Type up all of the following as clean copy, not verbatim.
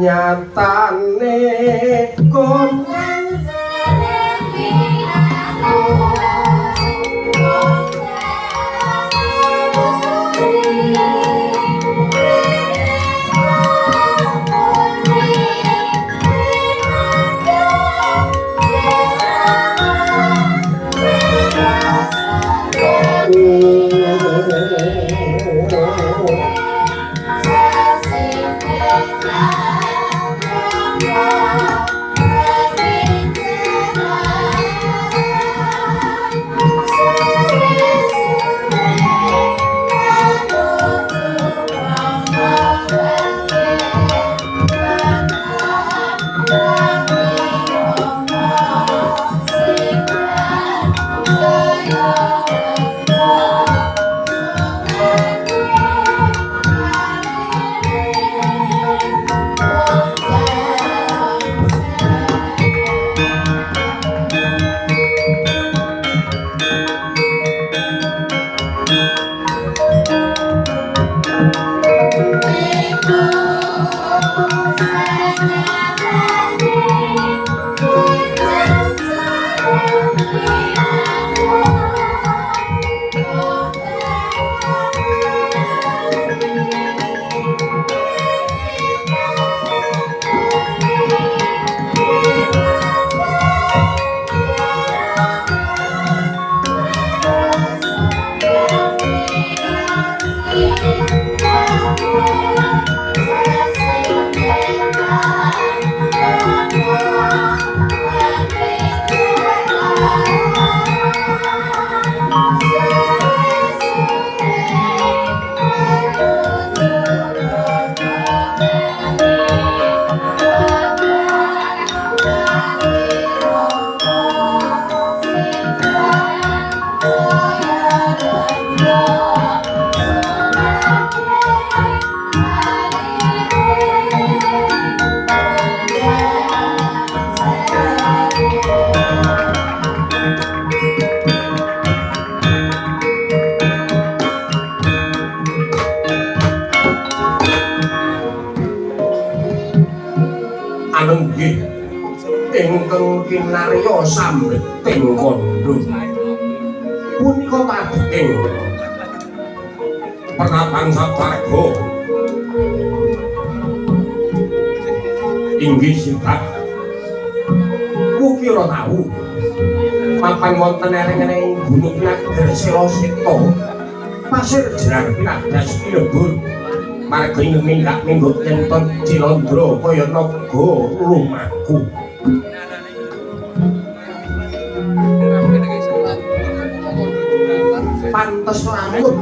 nyatane kondang anenggih ingkang kinarya sambeting kandha punika tading Pernapang Sabarga inggih sipat kukira tahu papan wonten ering-ering gunung Nagara Seta pasir jenar pinadas pilebur marga ing minggak minggu kenton Cinandra kaya naga lumaku pantes lamun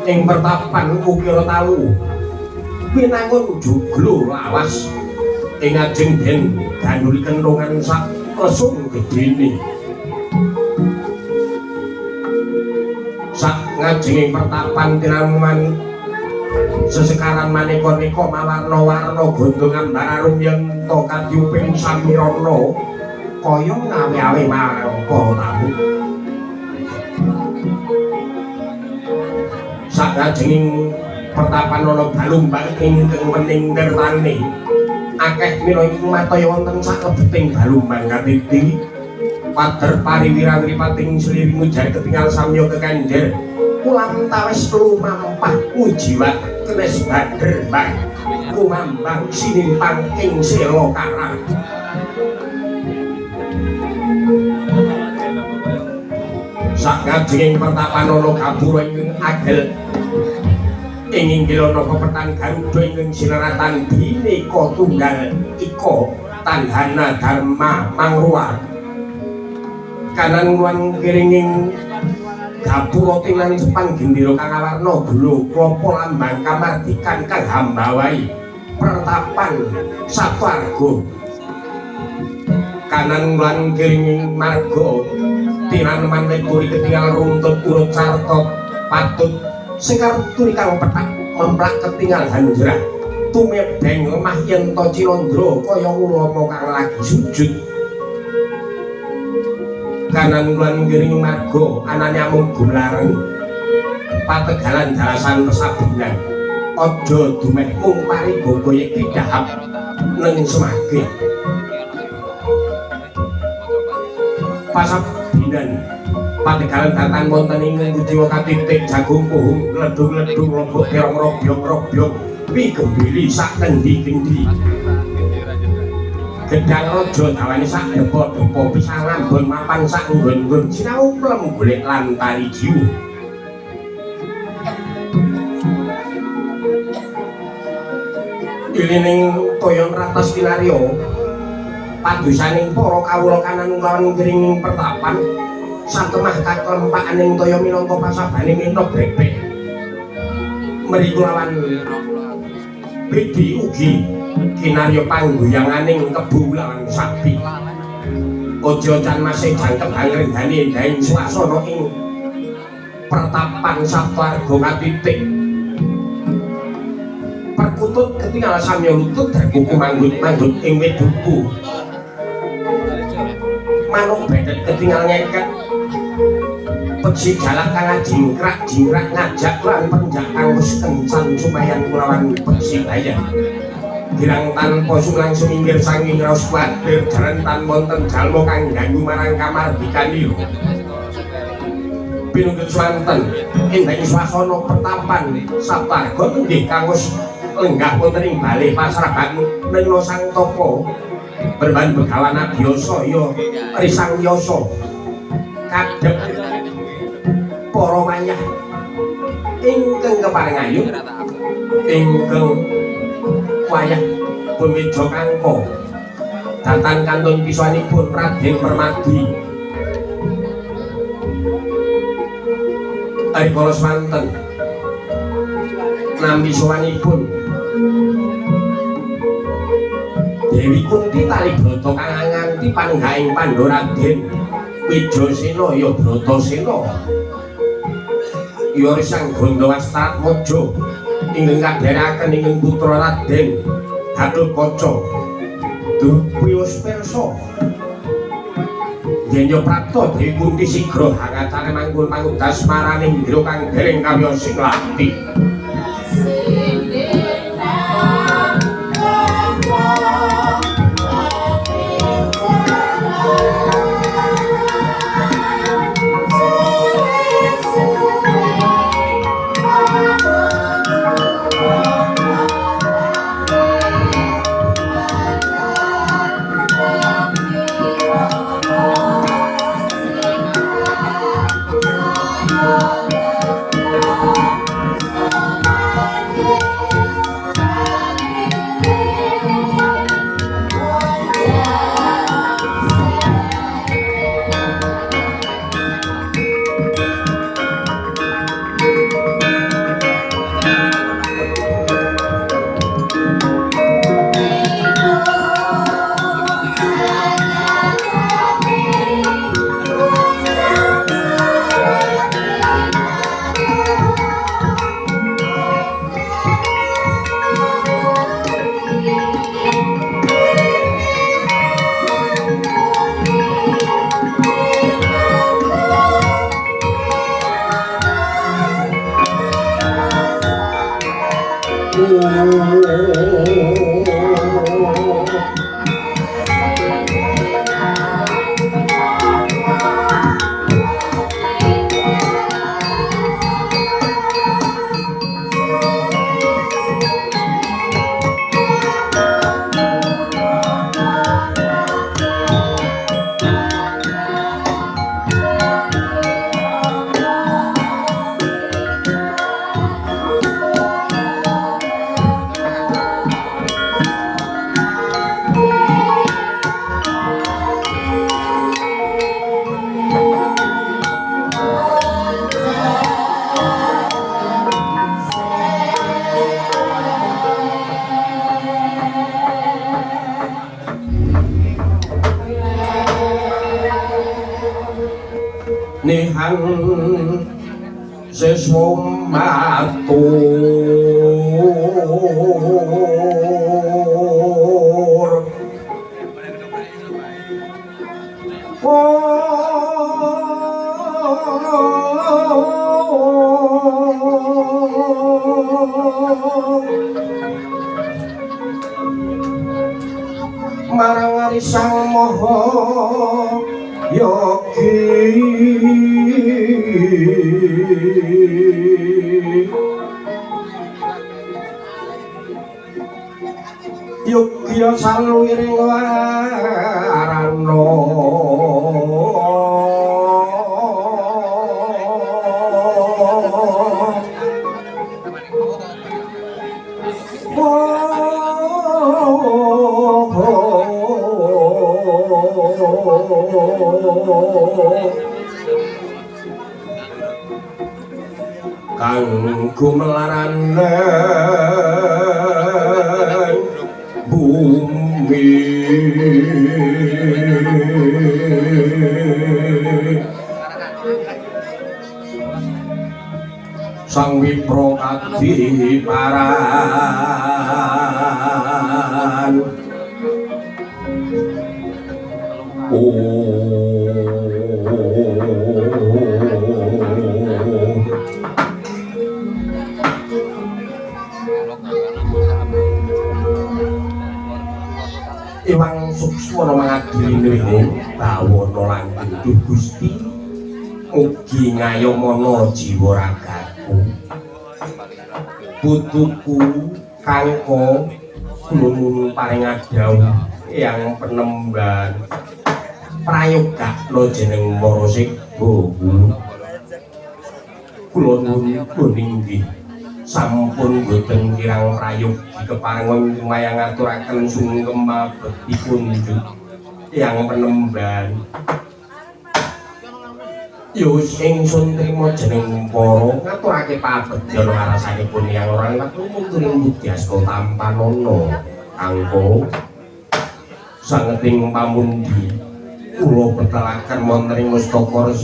ing pertapan kukira talu pinangun joglo lawas ing ajeng den gandul kentongan sak lesung gedene sak ngajenging pertapan tinaman sesekaran maneka-neka mawarna-warna gondhong ambararum yen to kadyuping samirana kaya ngawe-awe marang para tamu sakajenging pertapan ana balumbang ingkang wening nirtani akeh mila ing mataya wonten saklebeting balumbang katiti pader pariwira wiripating sliring ujar ketingal samya kekender ulam tawes lumampah mujiwat kenes bader mbah kumambang sinimpang ing sela karang sakajenging pertapan ana gapura ing agel ing inggil ana pepetan garuda ing sinaratan bineka tunggal ika tandhana dharma mangruwa kanan luang kiringing gapura tinan Jepang gendera kang awarna gula klapa lambang kamardikan kang hambawai pertapan Sabarga kanan lan kiringing marga tinaneman leguri ketinggal runtut urut sarta patut sing karturi kang petak memplak ketinggal hanjrah tumebeng lemah yen to Cinandra kaya ulama kang lagi sujud kanan lan kiring marga anane amung gumlareng pategalan dalasan pesabunan aja dumeh mung pariga goyek didhahap neng semake pasabinan pategalan datan wonten ing Gudiwa katitik jagung pohung ledung-ledung lobok kerong robyong-robyong wigembili sak kendi-kendi gedang raja dawane sak depo-depo pisang ambon mapan sak nggon-nggon sinau plem golek lantari jiwa ilining toyon ratos kinario padusaning para kawula kanan lawan ngiring pertapan satemah kaklempakaning toya minangka pasabaning entuk bebek mriku lawan bedi ugi kinarya panggoyanganing kebu lawan sapi aja can masih jangkep angrenggani endahing swasana ing pertapan Saptarga katitik perkutut ketinggal samya lutut daguku manggut-manggut ing wit duku manuk bedet ketinggal ngeket peksi jalan kang jingkrak ngajak lan penjak kang wis kencan sumayan kulawan peksi bayang girang tanpa langsung minggir sanging raos kuwatir jalan tan wonten jalma kang ganggu marang kamardikanira pinunggul swanten indahing swasana pertapan Saptarga inggih kang wis lenggah wonten ing bale pasragan nena sang tapa berban begawan biasa ya risang yasa kadhep para wayah ingkang keparengayu ingkang wayah pun widya kangka datan kantun pisanipun Raden Permadi rikala swanten nampi sowanipun Dewi Kunti Talibrata kang nganti panenggaing Pandharaden Wijasena ya Bratasena ya Risang Gandawastratmaja ingkang kadherekaken ingkang putra Raden Gatotkaca Dupius pirsa yen ya prapta Dewi Kunti sigra hangacane mangkul mangudas maraning indra kang dereng kawiyos sing lakti nihan seswa matur oh marang Ari Sang Maha Yogi Yogya saluwiring warana kang gumelaran bumi sang wipro kadiparan Iwang suksmana mangadili nuwun bawana lan genduh Gusti mugi ngayomana jiwa ragaku putuku kangka kula nuwun paring adhawuh yang penemban prayogakna jeneng Marasikbo kula nuwun inggih sampun boten kirang prayogi keparengan mayang ngaturaken sungkem abetipun yang penemban yo ingsun trima jeneng para ngaturake pabedya ngarasanipun yang ora liwat mungturing Budyasta Tampanana angka sangeting pamundi kula betalaken wonten ing mustaka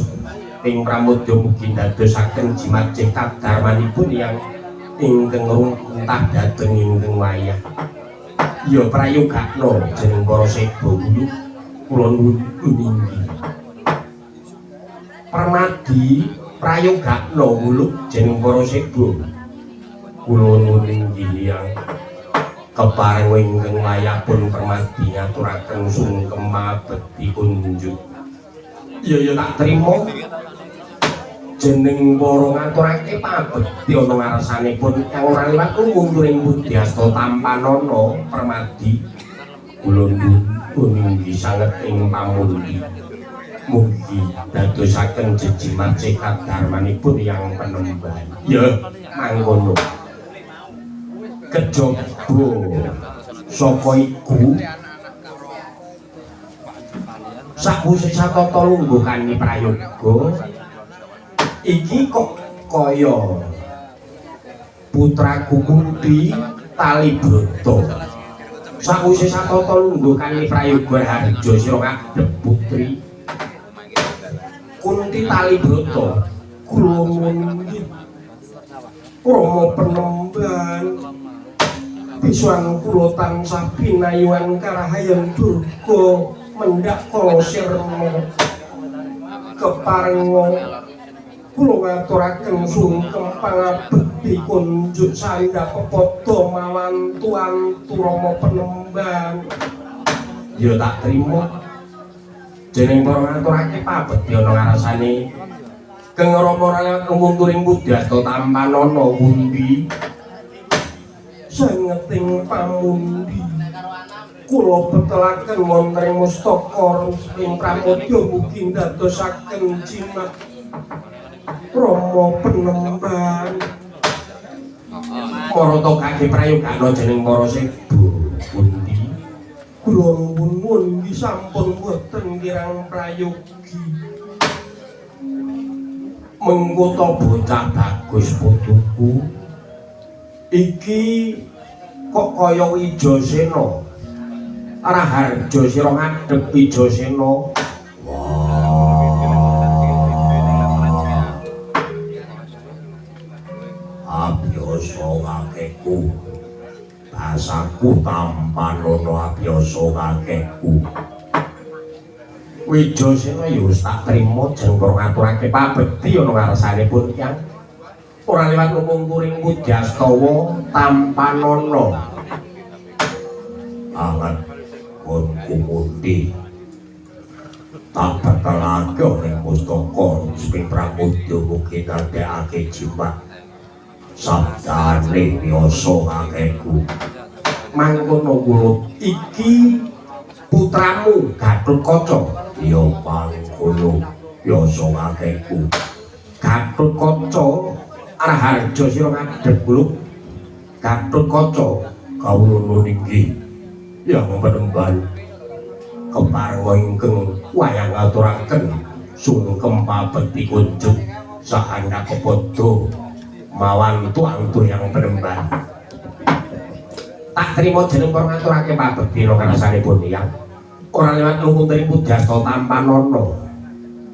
ing pramodya mugi dadosaken jimat cekat darmanipun yang ingkang runtah dhateng ingkang wayah ya prayogakna jeneng para Sekbo kula nuwun inggih permadi prayogakna muluk jeneng para Sekbo kula nuwun inggih yang keparing ingkang wayah pun permadi ngaturaken sungkem abetipun ya tak trima jeneng para ngaturake pabekti ana ngarsanipun kang ora liwat mungturing Budyasta Tampanana permadi kula nuwun inggih sanget ing pamundi mugi dadosaken jejimat cekat darmanipun yang penemban ya mangkono kejaba saka iku sakwise satata lungguh kani prayoga iki kok kaya putraku Kunti Talibrata sakwise satata lungguh kani prayoga harja sira ngadhep putri Kunti Talibrata kula nuwun Rama penemban pisuan kula tansah pinayuan karahayan durga mendak kala sirna keparenga kula ngaturaken sungkem pangabekti kunjuk sandhap pepada mawan tuantu Rama penemban ya tak trima jeneng para ngaturake pabekti ana ngarasane kang Rama ora lewat mungturing Budyasta Tampanana pundi sangeting pamundi kula betelaken wonten ing mustaka ing pramodya mugi dadosaken jimat Rama penemban marata kangge prayogakna jeneng para Sekbo pundi kula nuwun inggih sampun boten kirang prayogi mengko ta bocah bagus putuku iki kok kaya Wijasena Raharja sira ngadhep Wijasena abiyasa kakekku basaku Tampanana abiyasa kakekku Wijasena ya wis tak trima jeneng ngaturake pabekti ana ngarsanipun Kyang ora liwat mungkuring Budyasta Tampanana anget kon kumundi tak bakalake ning pustaka suping pramudya mugi dadekake jimat sabdane biasa kakeku mangkono kula iki putramu Gatotkaca ya mangkono biasa kakeku Gatotkaca araharja sira ngadhep kula Gatotkaca kawula niki ya penemban keparwa ingkang wayang aturaken sungkem pabekti kunjuk sahanda kepodo mawan tuang-tuang yang penemban tak terima jeneng para ngaturake pabekti karasanipun tiyang ora lewat lungguh dari Pujasta Tampanana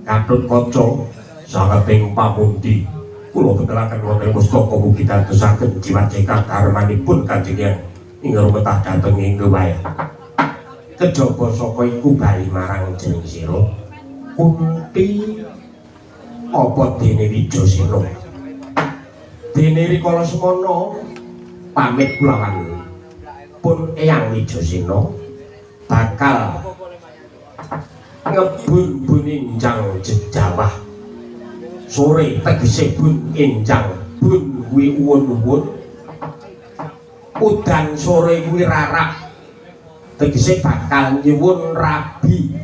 Gatotkaca saketing pamundi kula betelaken wonten pustaka mugi dadosaken jimat cekat dharmanipun Kanjeng Hyang ing rumetah dhateng ing wayah kejaba saka iku bali marang jeneng sira Kunti apa dene Wijasena dene rikala semana pamit kulawan pun Eyang Wijasena bakal ngebun-bun enjang jejawah sore tegese bun enjang bun kuwi uwun-uwun udan sore kuwi rarak tegese bakal nyuwun rabi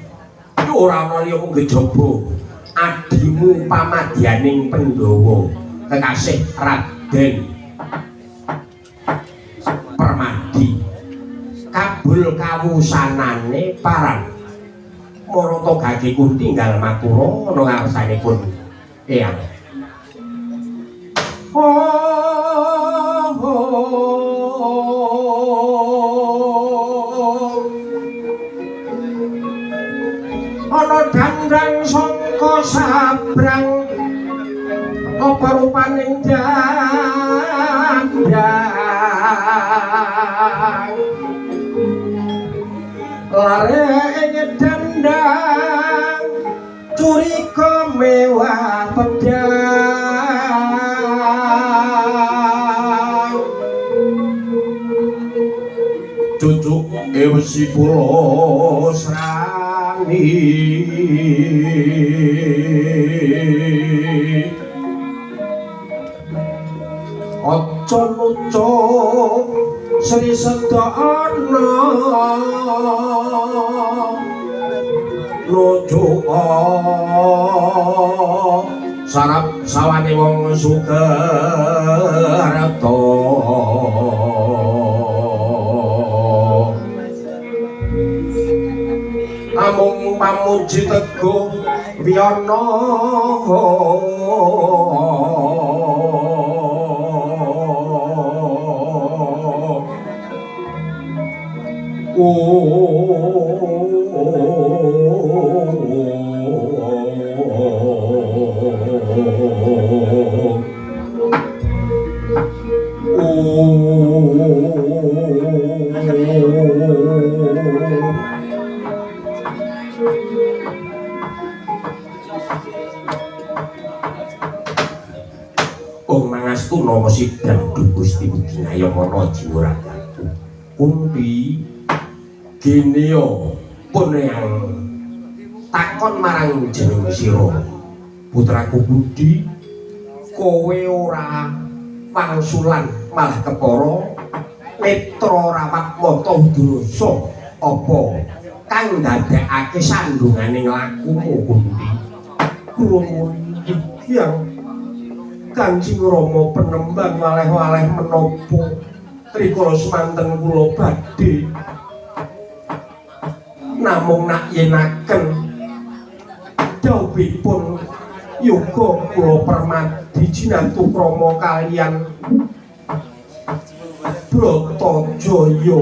ora ana liya mung gejaba adimu pamadyaning Pandhawa kekasih Raden Permadi kabul kawusanane parang marata gage Kunti tinggal matura ana ngarsanipun Eyang ana dandang sangka sabrang apa rupaning dandang lare ing dandang curiga mewah pedang cucuk ewesi pulo srani aja nucuk Sri Sedana nucuk sarap sawane wong Sukerto amung pamuji teguh wiyana mangastu nama sidang Gusti Mugi ngayomana jiwa ragaku Kunti geneo pun yang takon marang jeneng sira putraku Budi kowe ora wangsulan malah kepara netra rawat mata dosa apa kang ndadekake sandunganing lakumu Kunti kula iki yang Kanjeng Rama penembang waleh-waleh menapa rikala semanten kula badhe namung nak yenaken dawuhipun yoga kula Permadi jinantu krama kaliyan Bratajaya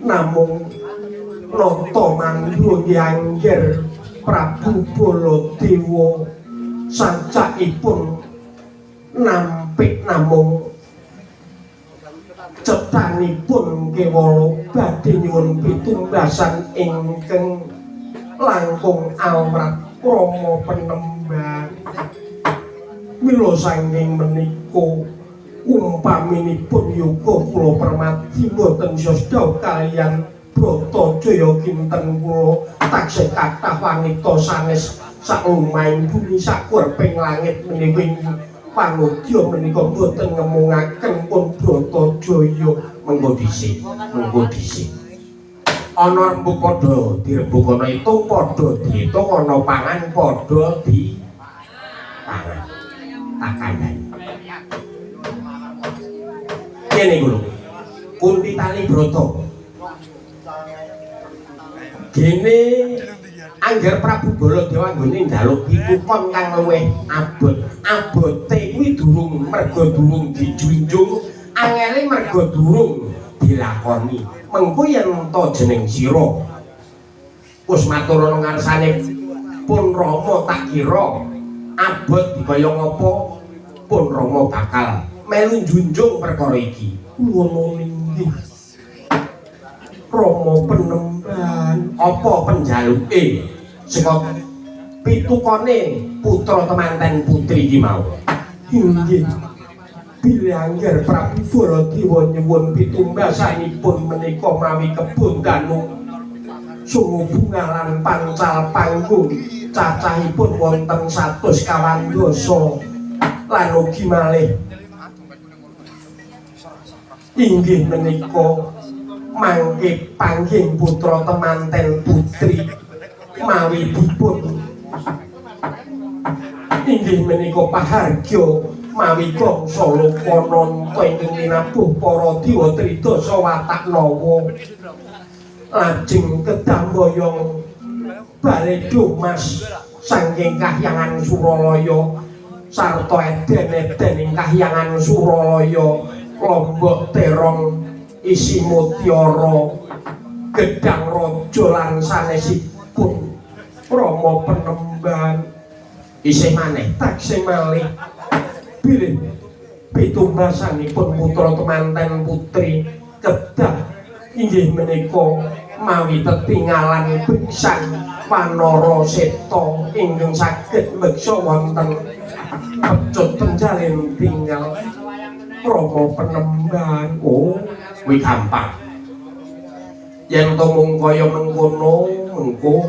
namung nata manggung yangger Prabu Baladewa sancakipun nampik namung cetanipun kewala badhe nyuwun pitunggasan ingkang langkung awrat Rama penembang mila saking menika umpaminipun yoga kula Permadi boten sesda kaliyan Bratajaya kinten kula taksih kathah wanita sanes saumahing bumi sakurping langit menika panodya menika boten ngemungaken pun Bratajaya mengko dhisik ana rembug padha dirembug ana itung padha diitung ana pangan padha di pangan tak kandhani kene kula Kunti Tali Brata dene angger Prabu Baladewa nggone njaluk pitupon kang luwih abote kuwi durung merga durung dijunjung angele merga durung dilakoni mengko yen ento jeneng sira wis matur ana ngarsane pun Rama tak kira abot dikaya ngapa pun Rama bakal melu njunjung perkara iki ngono inggih Rama Penemban apa penjaluke saka pitukane putra temanten putri iki mau inggih bilih angger Prabu Baladewa nyuwun pitumbasanipun menika mawi kebon danung sungu bunga lan pancal panggung cacahipun wonten 100 lan ugi malih inggih menika mangke panggih putra temanten putri mawi dipun inggih menika pahargya mawi gangsa lokananta ingkang ninabuh para dewa tridasa Wataknawa lajeng kedamboyong Baledo Mas saking kahyangan Suralaya sarta eden-eden ing kahyangan Suralaya Lombok Terong isi mutiara gedang raja lan sanesipun Rama Penemban isih maneh taksih malih bilih pitumbasanipun putra temanten putri kedah inggih menika mawi tetinggalan beksan Wanara Seta ingkang saged meksa wonten pecut penjalin tinggal Rama Penemban oh kuwi gampang yen to mung kaya mengkono mengko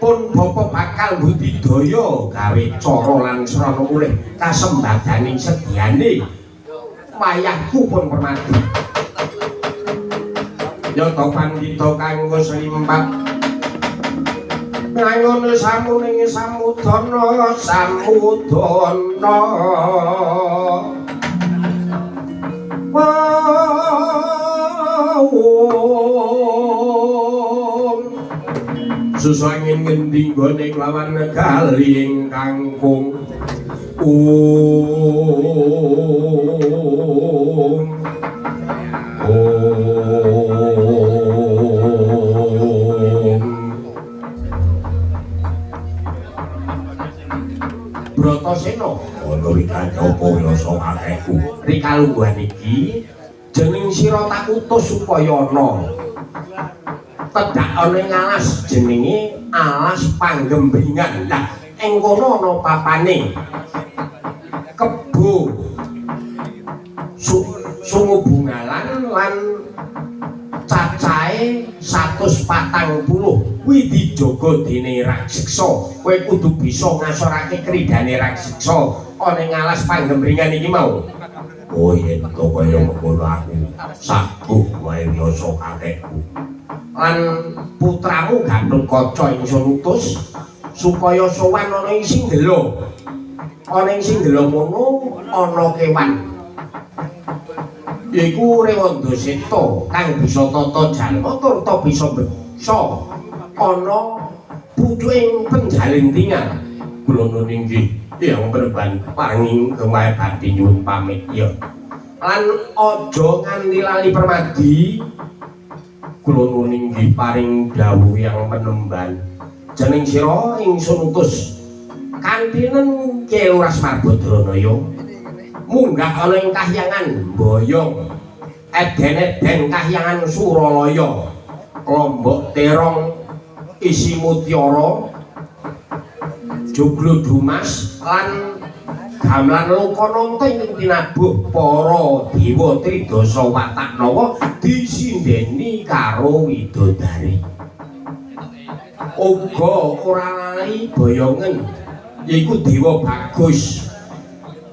pun bapa bakal budidaya gawe cara lan srana mulih kasembadaning sediane wayahku pun permati nyata pandhita kanggo slimpat ngangon samuning samudana susah ingin ngendi gone kelawan kali ingkang kung Bratasena ana rikanyapa yasa kakekku rikalungguhan iki jeneng sira tak utus supaya ana tedak ana ing alas jenenge alas Panggembringan lah ing kono ana papane kebo sungu bungalan lan cacahe 140 kuwi dijaga dene raseksa kowe kudu bisa ngasorake kridane raseksa ana ing alas Panggembringan iki mau oh yen to kaya ngono aku saguh wae yasa kakekku lan putramu Gatotkaca ingsun utus supaya sowan ana ing Singgela mono ana kewan yaiku Rewanda Seta kang bisa tata jalma turta bisa beksa ana pucuking penjalin tingal kula nuwun inggih Hyang Penemban paring kemahe badhe nyuwun pamit ya lan aja nganti lali permadi kula nuwun inggih paring dawuh Hyang Penemban jeneng sira ingsun utus kantinen Ki Luras Marbodranaya munggah ana ing kahyangan Boyong eden-eden kahyangan Suralaya Lombok Terong isi mutiara Joglo Dumas lan gamelan Lokananta ing tinabuh para dewa tridasa Wataknawa disindeni karo widodari. Uga ora lali boyongen yaiku Dewa Bagus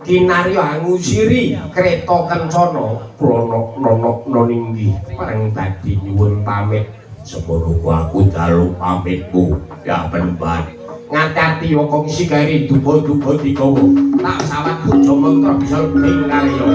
kinarya angusiri kreta kencana kula nono ninggih pareng dadi nyuwun pamit semono aku dalu pamitku ya penemban ngati-ati wong sigari duba-duba digawa tak sawat puja mantra bisa ing karya